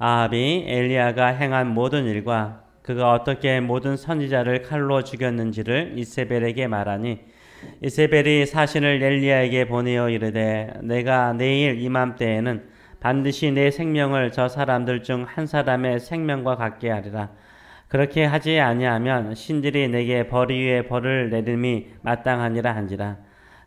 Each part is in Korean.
아합이 엘리야가 행한 모든 일과 그가 어떻게 모든 선지자를 칼로 죽였는지를 이세벨에게 말하니 이세벨이 사신을 엘리야에게 보내어 이르되 내가 내일 이맘때에는 반드시 내 생명을 저 사람들 중 한 사람의 생명과 같게 하리라. 그렇게 하지 아니하면 신들이 내게 벌 위에 벌을 내림이 마땅하니라 한지라.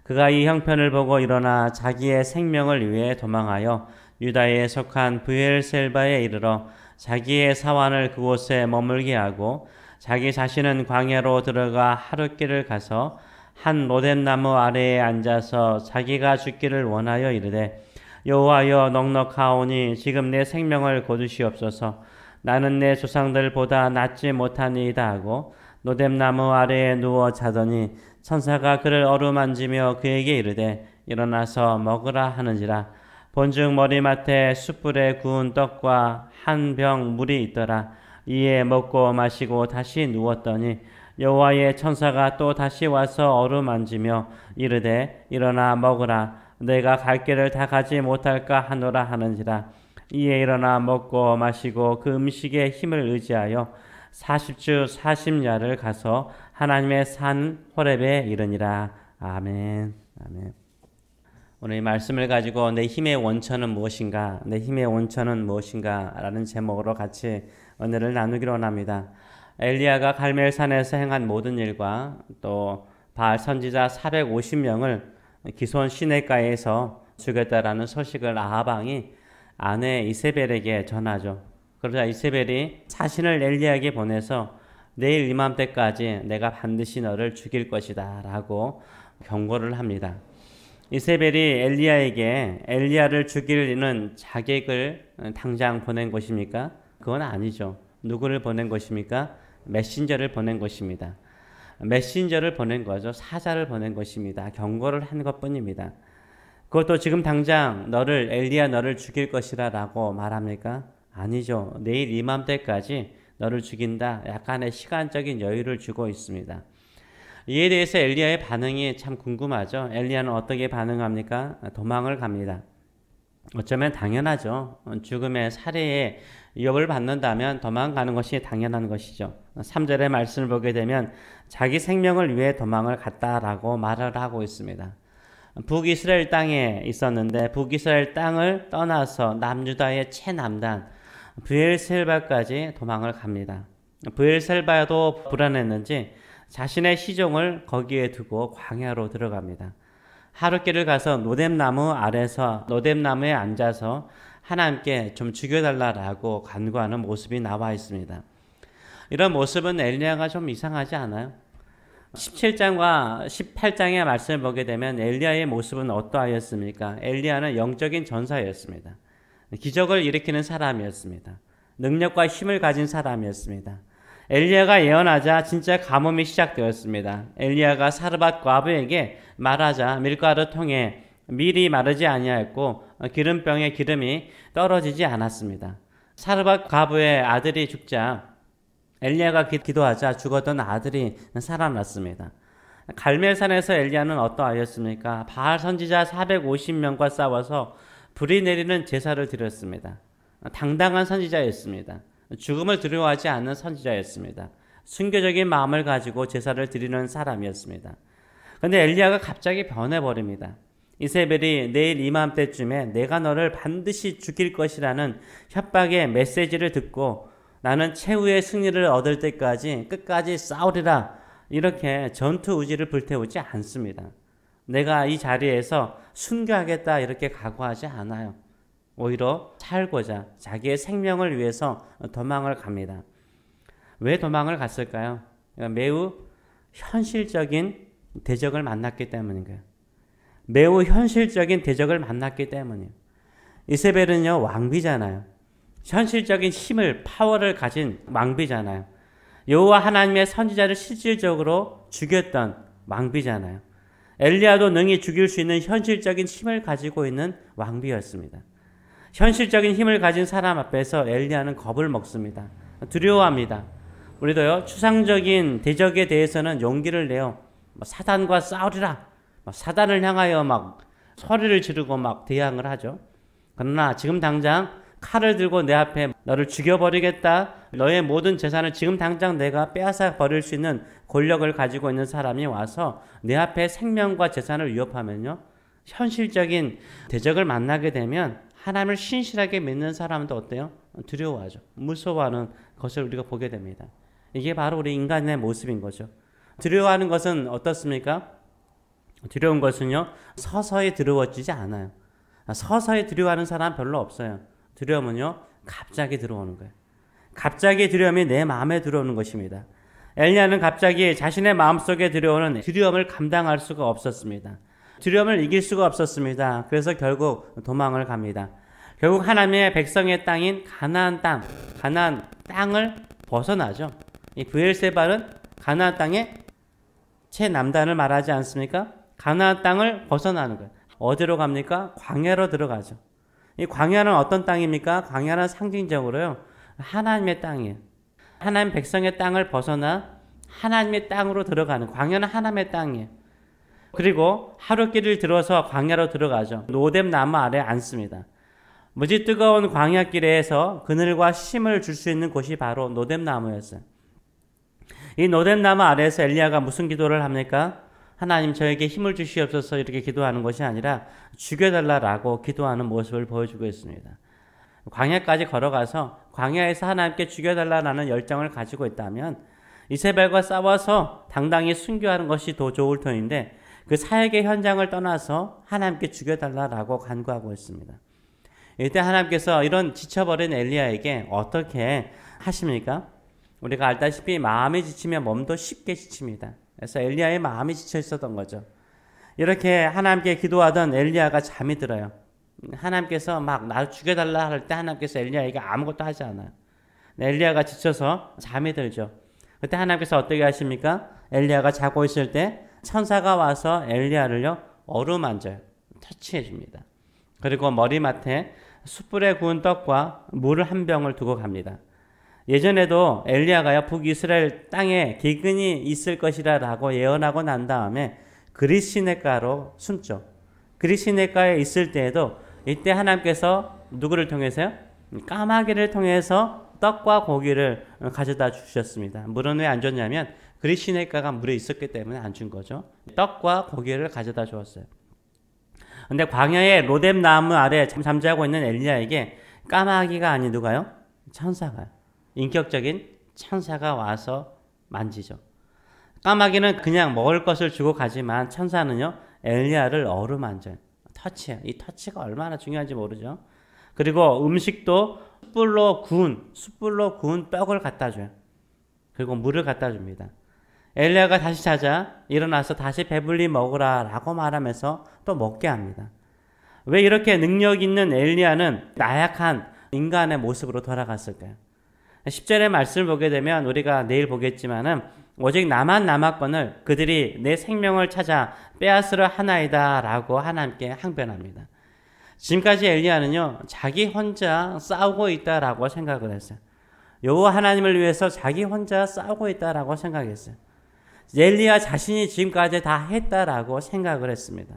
그가 이 형편을 보고 일어나 자기의 생명을 위해 도망하여 유다에 속한 브엘셀바에 이르러 자기의 사환을 그곳에 머물게 하고 자기 자신은 광야로 들어가 하룻길을 가서 한 로뎀나무 아래에 앉아서 자기가 죽기를 원하여 이르되 여호와여 넉넉하오니 지금 내 생명을 거두시옵소서. 나는 내 조상들보다 낫지 못하니이다 하고 로뎀나무 아래에 누워 자더니 천사가 그를 어루만지며 그에게 이르되 일어나서 먹으라 하는지라. 본즉 머리맡에 숯불에 구운 떡과 한 병 물이 있더라. 이에 먹고 마시고 다시 누웠더니 여호와의 천사가 또 다시 와서 어루만지며 이르되 일어나 먹으라. 내가 갈 길을 다 가지 못할까 하노라 하는지라. 이에 일어나 먹고 마시고 그 음식의 힘을 의지하여 40주 40야를 가서 하나님의 산 호렙에 이르니라. 아멘. 아멘. 오늘 이 말씀을 가지고 내 힘의 원천은 무엇인가, 내 힘의 원천은 무엇인가 라는 제목으로 같이 은혜를 나누기로 원합니다. 엘리야가 갈멜산에서 행한 모든 일과 또 바알 선지자 450명을 기손 시내가에서 죽였다라는 소식을 아합 왕이 아내 이세벨에게 전하죠. 그러자 이세벨이 자신을 엘리야에게 보내서 내일 이맘때까지 내가 반드시 너를 죽일 것이다 라고 경고를 합니다. 이세벨이 엘리야에게 엘리야를 죽이는 자객을 당장 보낸 것입니까? 그건 아니죠. 누구를 보낸 것입니까? 메신저를 보낸 것입니다. 메신저를 보낸 거죠. 사자를 보낸 것입니다. 경고를 한 것뿐입니다. 그것도 지금 당장 엘리야 너를 죽일 것이라 라고 말합니까? 아니죠. 내일 이맘때까지 너를 죽인다. 약간의 시간적인 여유를 주고 있습니다. 이에 대해서 엘리야의 반응이 참 궁금하죠. 엘리야는 어떻게 반응합니까? 도망을 갑니다. 어쩌면 당연하죠. 죽음의 살해에 위협을 받는다면 도망가는 것이 당연한 것이죠. 3절의 말씀을 보게 되면 자기 생명을 위해 도망을 갔다라고 말을 하고 있습니다. 북이스라엘 땅에 있었는데 북이스라엘 땅을 떠나서 남유다의 최남단 브엘셀바까지 도망을 갑니다. 브엘셀바도 불안했는지 자신의 시종을 거기에 두고 광야로 들어갑니다. 하룻길을 가서 로뎀나무에 앉아서 하나님께 좀 죽여달라고 간구하는 모습이 나와 있습니다. 이런 모습은 엘리야가 좀 이상하지 않아요? 17장과 18장의 말씀을 보게 되면 엘리야의 모습은 어떠하였습니까? 엘리야는 영적인 전사였습니다. 기적을 일으키는 사람이었습니다. 능력과 힘을 가진 사람이었습니다. 엘리야가 예언하자 진짜 가뭄이 시작되었습니다. 엘리야가 사르밧 과부에게 말하자 밀가루 통에 밀이 마르지 아니하였고 기름병에 기름이 떨어지지 않았습니다. 사르밧 과부의 아들이 죽자 엘리야가 기도하자 죽었던 아들이 살아났습니다. 갈멜산에서 엘리야는 어떠하였습니까? 바알 선지자 450명과 싸워서 불이 내리는 제사를 드렸습니다. 당당한 선지자였습니다. 죽음을 두려워하지 않는 선지자였습니다. 순교적인 마음을 가지고 제사를 드리는 사람이었습니다. 그런데 엘리야가 갑자기 변해버립니다. 이세벨이 내일 이맘때쯤에 내가 너를 반드시 죽일 것이라는 협박의 메시지를 듣고 나는 최후의 승리를 얻을 때까지 끝까지 싸우리라 이렇게 전투 의지를 불태우지 않습니다. 내가 이 자리에서 순교하겠다 이렇게 각오하지 않아요. 오히려 살고자 자기의 생명을 위해서 도망을 갑니다. 왜 도망을 갔을까요? 매우 현실적인 대적을 만났기 때문인가요? 매우 현실적인 대적을 만났기 때문이에요. 이세벨은요 왕비잖아요. 현실적인 힘을 파워를 가진 왕비잖아요. 여호와 하나님의 선지자를 실질적으로 죽였던 왕비잖아요. 엘리야도 능히 죽일 수 있는 현실적인 힘을 가지고 있는 왕비였습니다. 현실적인 힘을 가진 사람 앞에서 엘리야는 겁을 먹습니다. 두려워합니다. 우리도요 추상적인 대적에 대해서는 용기를 내요. 사단과 싸우리라. 사단을 향하여 막 소리를 지르고 막 대항을 하죠. 그러나 지금 당장 칼을 들고 내 앞에 너를 죽여버리겠다. 너의 모든 재산을 지금 당장 내가 빼앗아 버릴 수 있는 권력을 가지고 있는 사람이 와서 내 앞에 생명과 재산을 위협하면요. 현실적인 대적을 만나게 되면 하나님을 신실하게 믿는 사람도 어때요? 두려워하죠. 무서워하는 것을 우리가 보게 됩니다. 이게 바로 우리 인간의 모습인 거죠. 두려워하는 것은 어떻습니까? 두려운 것은요. 서서히 두려워지지 않아요. 서서히 두려워하는 사람 별로 없어요. 두려움은요. 갑자기 들어오는 거예요. 갑자기 두려움이 내 마음에 들어오는 것입니다. 엘리야는 갑자기 자신의 마음속에 들어오는 두려움을 감당할 수가 없었습니다. 두려움을 이길 수가 없었습니다. 그래서 결국 도망을 갑니다. 결국 하나님의 백성의 땅인 가나안 땅을 벗어나죠. 이 브엘세바는 가나안 땅의 최남단을 말하지 않습니까? 가나안 땅을 벗어나는 거예요. 어디로 갑니까? 광야로 들어가죠. 이 광야는 어떤 땅입니까? 광야는 상징적으로요. 하나님의 땅이에요. 하나님 백성의 땅을 벗어나 하나님의 땅으로 들어가는, 광야는 하나님의 땅이에요. 그리고 하루길을 들어서 광야로 들어가죠. 노뎀 나무 아래 앉습니다. 무지 뜨거운 광야길에서 그늘과 쉼을 줄 수 있는 곳이 바로 노뎀 나무였어요. 이 노뎀 나무 아래에서 엘리야가 무슨 기도를 합니까? 하나님 저에게 힘을 주시옵소서 이렇게 기도하는 것이 아니라 죽여달라고 기도하는 모습을 보여주고 있습니다. 광야까지 걸어가서 광야에서 하나님께 죽여달라는 열정을 가지고 있다면 이세벨과 싸워서 당당히 순교하는 것이 더 좋을 터인데 그 사역의 현장을 떠나서 하나님께 죽여달라고 간구하고 있습니다. 이때 하나님께서 이런 지쳐버린 엘리야에게 어떻게 하십니까? 우리가 알다시피 마음이 지치면 몸도 쉽게 지칩니다. 그래서 엘리야의 마음이 지쳐 있었던 거죠. 이렇게 하나님께 기도하던 엘리야가 잠이 들어요. 하나님께서 막 나를 죽여달라 할 때 하나님께서 엘리야에게 아무것도 하지 않아요. 엘리야가 지쳐서 잠이 들죠. 그때 하나님께서 어떻게 하십니까? 엘리야가 자고 있을 때 천사가 와서 엘리야를요 어루만져요. 터치해 줍니다. 그리고 머리맡에 숯불에 구운 떡과 물을 한 병을 두고 갑니다. 예전에도 엘리야가요 북이스라엘 땅에 기근이 있을 것이라고 예언하고 난 다음에 그릿시네가로 숨죠. 그릿시네가에 있을 때에도 이때 하나님께서 누구를 통해서요? 까마귀를 통해서 떡과 고기를 가져다 주셨습니다. 물은 왜 안 줬냐면 그릿시네가가 물에 있었기 때문에 안 준 거죠. 떡과 고기를 가져다 주었어요. 근데 광야의 로뎀 나무 아래 잠자고 있는 엘리야에게 까마귀가 아닌 누가요? 천사가요. 인격적인 천사가 와서 만지죠. 까마귀는 그냥 먹을 것을 주고 가지만 천사는요 엘리야를 어루만져요. 터치해요. 이 터치가 얼마나 중요한지 모르죠. 그리고 음식도 숯불로 구운 떡을 갖다 줘요. 그리고 물을 갖다 줍니다. 엘리야가 다시 자자 일어나서 다시 배불리 먹으라 라고 말하면서 또 먹게 합니다. 왜 이렇게 능력 있는 엘리야는 나약한 인간의 모습으로 돌아갔을까요? 10절의 말씀을 보게 되면 우리가 내일 보겠지만은 오직 나만 남았거늘 그들이 내 생명을 찾아 빼앗으려 하나이다 라고 하나님께 항변합니다. 지금까지 엘리야는요 자기 혼자 싸우고 있다라고 생각을 했어요. 여호와 하나님을 위해서 자기 혼자 싸우고 있다라고 생각했어요. 엘리야 자신이 지금까지 다 했다라고 생각을 했습니다.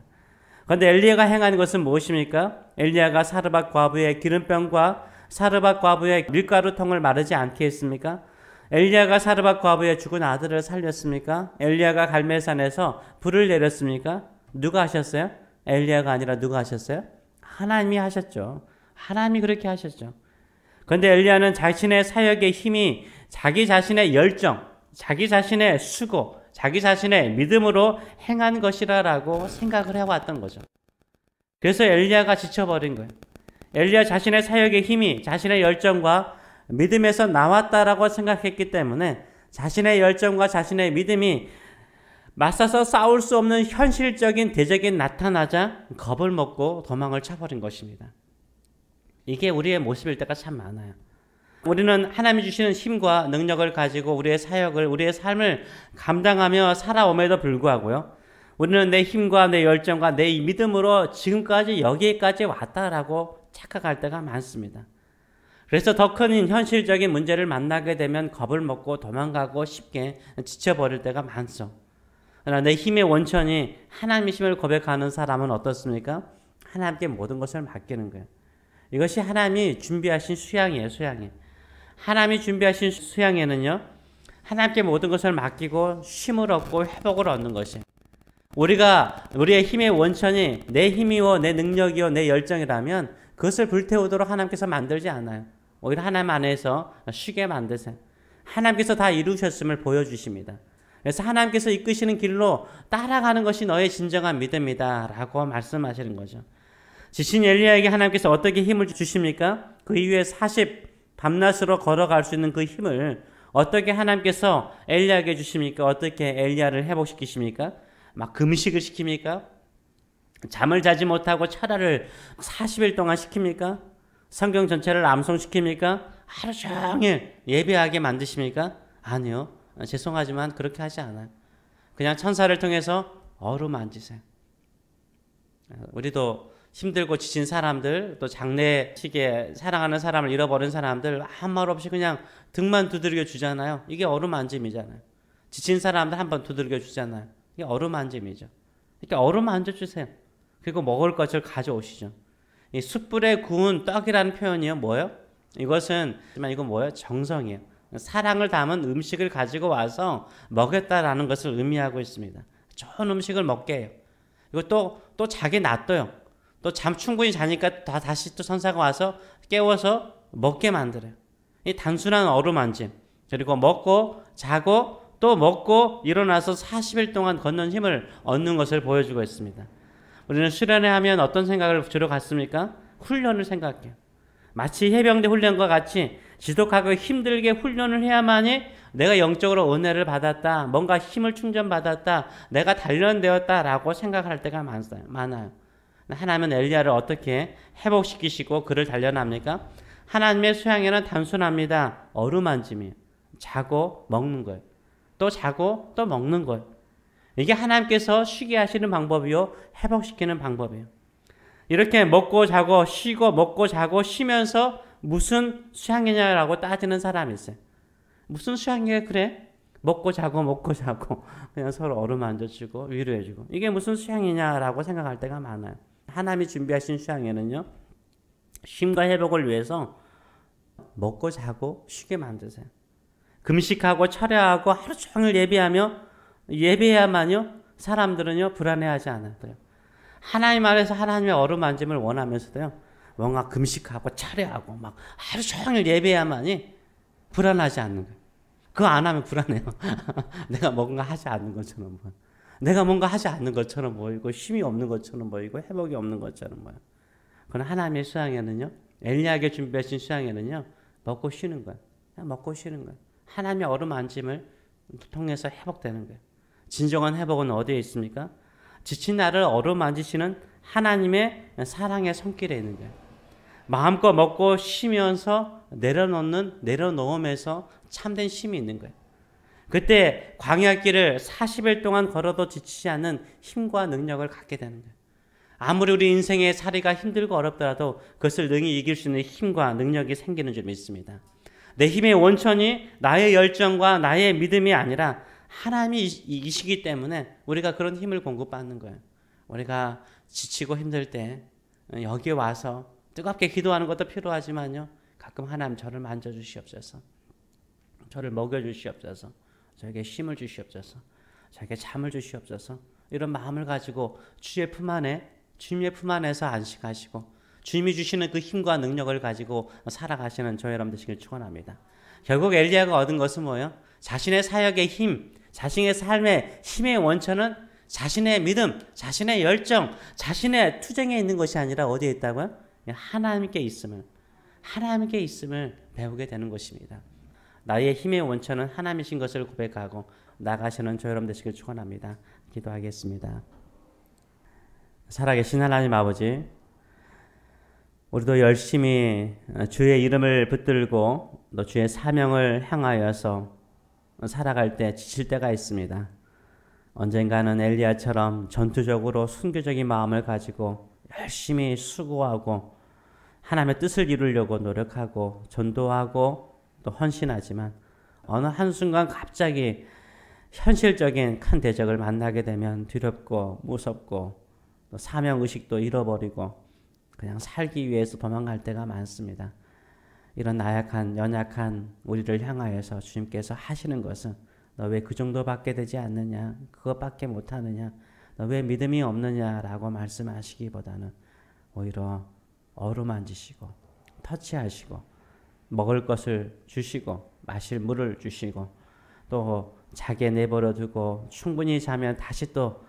그런데 엘리야가 행한 것은 무엇입니까? 엘리야가 사르밧 과부의 기름병과 사르밧 과부의 밀가루통을 마르지 않게 했습니까? 엘리야가 사르밧 과부의 죽은 아들을 살렸습니까? 엘리야가 갈멜산에서 불을 내렸습니까? 누가 하셨어요? 엘리야가 아니라 누가 하셨어요? 하나님이 하셨죠. 하나님이 그렇게 하셨죠. 그런데 엘리야는 자신의 사역의 힘이 자기 자신의 열정, 자기 자신의 수고, 자기 자신의 믿음으로 행한 것이라고 생각을 해왔던 거죠. 그래서 엘리야가 지쳐버린 거예요. 엘리야 자신의 사역의 힘이 자신의 열정과 믿음에서 나왔다라고 생각했기 때문에 자신의 열정과 자신의 믿음이 맞서서 싸울 수 없는 현실적인 대적이 나타나자 겁을 먹고 도망을 쳐버린 것입니다. 이게 우리의 모습일 때가 참 많아요. 우리는 하나님이 주시는 힘과 능력을 가지고 우리의 사역을, 우리의 삶을 감당하며 살아옴에도 불구하고요. 우리는 내 힘과 내 열정과 내 믿음으로 지금까지 여기까지 왔다라고 착각할 때가 많습니다. 그래서 더 큰 현실적인 문제를 만나게 되면 겁을 먹고 도망가고 쉽게 지쳐버릴 때가 많죠. 그러나 내 힘의 원천이 하나님이심을 고백하는 사람은 어떻습니까? 하나님께 모든 것을 맡기는 거예요. 이것이 하나님이 준비하신 수양이에요. 수양이. 하나님이 준비하신 수양에는요, 하나님께 모든 것을 맡기고 쉼을 얻고 회복을 얻는 것이. 우리의 힘의 원천이 내 힘이요, 내 능력이요, 내 열정이라면 그것을 불태우도록 하나님께서 만들지 않아요. 오히려 하나님 안에서 쉬게 만드세요. 하나님께서 다 이루셨음을 보여주십니다. 그래서 하나님께서 이끄시는 길로 따라가는 것이 너의 진정한 믿음이다 라고 말씀하시는 거죠. 지친 엘리야에게 하나님께서 어떻게 힘을 주십니까? 그 이후에 40 밤낮으로 걸어갈 수 있는 그 힘을 어떻게 하나님께서 엘리야에게 주십니까? 어떻게 엘리야를 회복시키십니까? 막 금식을 시킵니까? 잠을 자지 못하고 철야를 40일 동안 시킵니까? 성경 전체를 암송시킵니까? 하루 종일 예배하게 만드십니까? 아니요. 죄송하지만 그렇게 하지 않아요. 그냥 천사를 통해서 어루만지세요. 우리도 힘들고 지친 사람들, 또 장례식에 사랑하는 사람을 잃어버린 사람들 아무 말 없이 그냥 등만 두드려 주잖아요. 이게 어루만짐이잖아요. 지친 사람들 한번 두드려 주잖아요. 이게 어루만짐이죠. 그러니까 어루만져주세요. 그리고 먹을 것을 가져오시죠. 이 숯불에 구운 떡이라는 표현이요. 뭐예요? 이건 뭐예요? 정성이에요. 사랑을 담은 음식을 가지고 와서 먹였다라는 것을 의미하고 있습니다. 좋은 음식을 먹게 해요. 그리고 또 자기 놔둬요. 또 잠 충분히 자니까 다시 또 선사가 와서 깨워서 먹게 만들어요. 이 단순한 어루만짐. 그리고 먹고 자고 또 먹고 일어나서 40일 동안 걷는 힘을 얻는 것을 보여주고 있습니다. 우리는 수련회 하면 어떤 생각을 주로 갖습니까? 훈련을 생각해요. 마치 해병대 훈련과 같이 지독하고 힘들게 훈련을 해야만이 내가 영적으로 은혜를 받았다, 뭔가 힘을 충전받았다, 내가 단련되었다라고 생각할 때가 많아요. 하나님은 엘리야를 어떻게 회복시키시고 그를 단련합니까? 하나님의 수양에는 단순합니다. 어루만짐이에요. 자고 먹는 거예요. 또 자고 또 먹는 거예요. 이게 하나님께서 쉬게 하시는 방법이요, 회복시키는 방법이에요. 이렇게 먹고 자고 쉬고 먹고 자고 쉬면서 무슨 수양이냐라고 따지는 사람이 있어요. 무슨 수양이야 그래? 먹고 자고 그냥 서로 어루만져주고 위로해주고 이게 무슨 수양이냐라고 생각할 때가 많아요. 하나님이 준비하신 수양에는요, 쉼과 회복을 위해서 먹고 자고 쉬게 만드세요. 금식하고 철야하고 하루 종일 예배해야만요 사람들은요 불안해하지 않아요. 하나님 안에서 하나님의 어루만짐을 원하면서도요, 뭔가 금식하고 철야하고 막 하루 종일 예배해야만이 불안하지 않는 거예요. 그거 안 하면 불안해요. 내가 뭔가 하지 않는 것처럼 보여. 내가 뭔가 하지 않는 것처럼 보이고 쉼이 없는 것처럼 보이고 회복이 없는 것처럼 보여요. 그러나 하나님의 수양에는요, 엘리야에게 준비하신 수양에는요, 먹고 쉬는 거예요. 그냥 먹고 쉬는 거예요. 하나님의 어루만짐을 통해서 회복되는 거예요. 진정한 회복은 어디에 있습니까? 지친 나를 어루만지시는 하나님의 사랑의 손길에 있는 거예요. 마음껏 먹고 쉬면서 내려놓으면서 참된 쉼이 있는 거예요. 그때 광야길을 40일 동안 걸어도 지치지 않는 힘과 능력을 갖게 되는 거예요. 아무리 우리 인생의 살이가 힘들고 어렵더라도 그것을 능히 이길 수 있는 힘과 능력이 생기는 줄 믿습니다. 내 힘의 원천이 나의 열정과 나의 믿음이 아니라 하나님이시기 때문에 우리가 그런 힘을 공급받는 거예요. 우리가 지치고 힘들 때 여기에 와서 뜨겁게 기도하는 것도 필요하지만요, 가끔 하나님 저를 만져주시옵소서, 저를 먹여주시옵소서, 저에게 쉼을 주시옵소서, 저에게 잠을 주시옵소서, 이런 마음을 가지고 주의 품 안에서 안식하시고 주님이 주시는 그 힘과 능력을 가지고 살아가시는 저희 여러분 되시길 축원합니다. 결국 엘리야가 얻은 것은 뭐예요? 자신의 사역의 힘, 자신의 삶의 힘의 원천은 자신의 믿음, 자신의 열정, 자신의 투쟁에 있는 것이 아니라 어디에 있다고요? 하나님께 있음을 배우게 되는 것입니다. 나의 힘의 원천은 하나님이신 것을 고백하고 나가시는 저희 여러분 되시길 축원합니다. 기도하겠습니다. 살아계신 하나님 아버지, 우리도 열심히 주의 이름을 붙들고 또 주의 사명을 향하여서 살아갈 때 지칠 때가 있습니다. 언젠가는 엘리야처럼 전투적으로 순교적인 마음을 가지고 열심히 수고하고 하나님의 뜻을 이루려고 노력하고 전도하고 또 헌신하지만 어느 한순간 갑자기 현실적인 큰 대적을 만나게 되면 두렵고 무섭고 또 사명의식도 잃어버리고 그냥 살기 위해서 도망갈 때가 많습니다. 이런 나약한 연약한 우리를 향하여서 주님께서 하시는 것은 너 왜 그 정도밖에 되지 않느냐, 그것밖에 못하느냐, 너 왜 믿음이 없느냐라고 말씀하시기보다는 오히려 어루만지시고 터치하시고 먹을 것을 주시고 마실 물을 주시고 또 자게 내버려 두고 충분히 자면 다시 또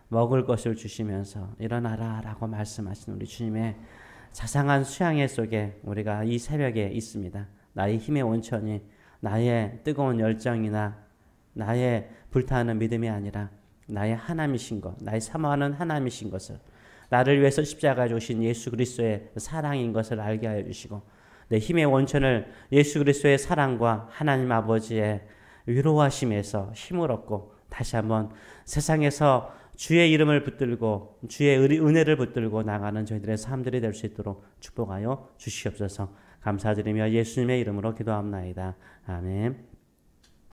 먹을 것을 주시면서 일어나라 라고 말씀하신 우리 주님의 자상한 수양회 속에 우리가 이 새벽에 있습니다. 나의 힘의 온천이 나의 뜨거운 열정이나 나의 불타는 믿음이 아니라 나의 하나님이신 것, 나의 사모하는 하나님이신 것을, 나를 위해서 십자가에 주신 예수 그리스도의 사랑인 것을 알게 하여 주시고 내 힘의 원천을 예수 그리스도의 사랑과 하나님 아버지의 위로하심에서 힘을 얻고 다시 한번 세상에서 주의 이름을 붙들고 주의 은혜를 붙들고 나가는 저희들의 삶들이 될 수 있도록 축복하여 주시옵소서. 감사드리며 예수님의 이름으로 기도합나이다. 아멘.